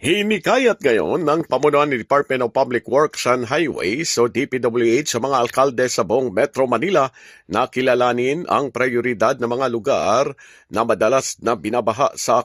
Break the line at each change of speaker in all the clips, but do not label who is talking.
Hinikayat ngayon ng pamunuan ni Department of Public Works and Highways o DPWH sa mga alkalde sa buong Metro Manila na kilalanin ang prioridad ng mga lugar na madalas na binabaha sa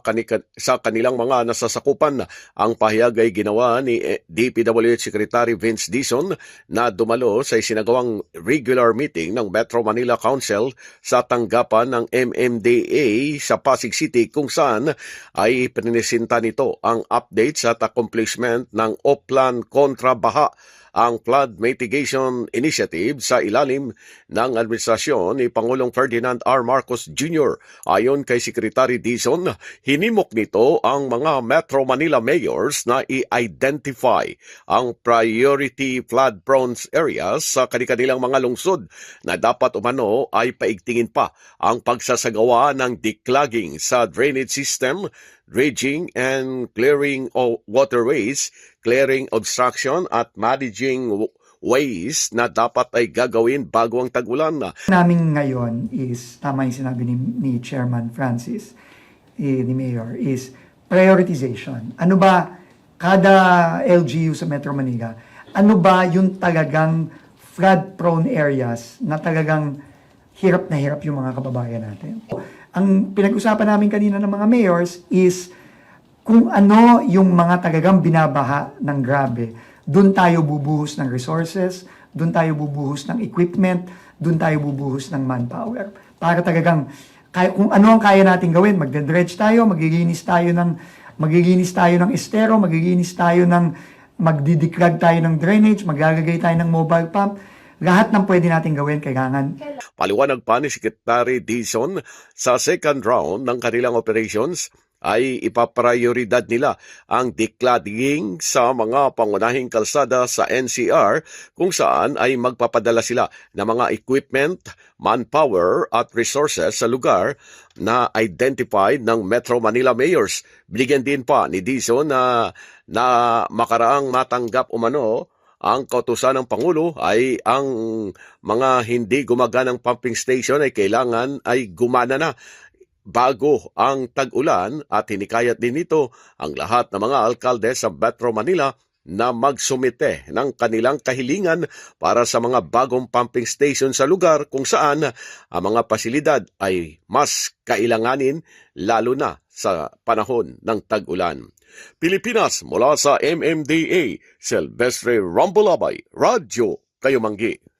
kanilang mga nasasakupan. Ang pahayag ay ginawa ni DPWH Secretary Vince Dizon na dumalo sa isinagawang regular meeting ng Metro Manila Council sa tanggapan ng MMDA sa Pasig City kung saan ay pinisinta nito ang update at accomplishment ng Oplan kontra Baha, ang Flood Mitigation Initiative sa ilalim ng administrasyon ni Pangulong Ferdinand R. Marcos Jr. Ayon kay Secretary Dizon, hinimok nito ang mga Metro Manila mayors na i-identify ang priority flood-prone areas sa kanilang mga lungsod na dapat umano ay paigtingin pa ang pagsasagawa ng declogging sa drainage system, dredging and clearing of waterways, clearing obstruction at managing ways na dapat ay gagawin bago ang tag-ulan.
Namin ngayon is, tama yung sinabi ni Chairman Francis, ni Mayor, is prioritization. Ano ba, kada LGU sa Metro Manila, ano ba yung talagang flood-prone areas na talagang hirap na hirap yung mga kababayan natin? Ang pinag-usapan namin kanina ng mga mayors is kung ano yung mga talagang binabaha ng grabe. Doon tayo bubuhos ng resources, doon tayo bubuhos ng equipment, doon tayo bubuhos ng manpower. Para talagang, kung ano ang kaya natin gawin, magdedredge tayo, maglilinis tayo ng estero, maglilinis tayo ng, magdidiklag tayo ng drainage, maglalagay tayo ng mobile pump. Lahat ng pwede natin gawin, kailangan.
Paliwanag pa ni Secretary Dizon, sa second round ng kanilang operations ay ipaprioridad nila ang declogging sa mga pangunahing kalsada sa NCR kung saan ay magpapadala sila ng mga equipment, manpower at resources sa lugar na identified ng Metro Manila mayors. Binigyan din pa ni Dizon na makaraang matanggap umano ang kautusan ng Pangulo ay ang mga hindi gumaganang pumping station ay kailangan ay gumana na bago ang tag-ulan at hinikayat din nito ang lahat ng mga alkalde sa Metro Manila na magsumite ng kanilang kahilingan para sa mga bagong pumping station sa lugar kung saan ang mga pasilidad ay mas kailanganin lalo na sa panahon ng tag-ulan. Pilipinas mula sa MMDA, Silvestre Rambolabay, Radyo Kayumanggi.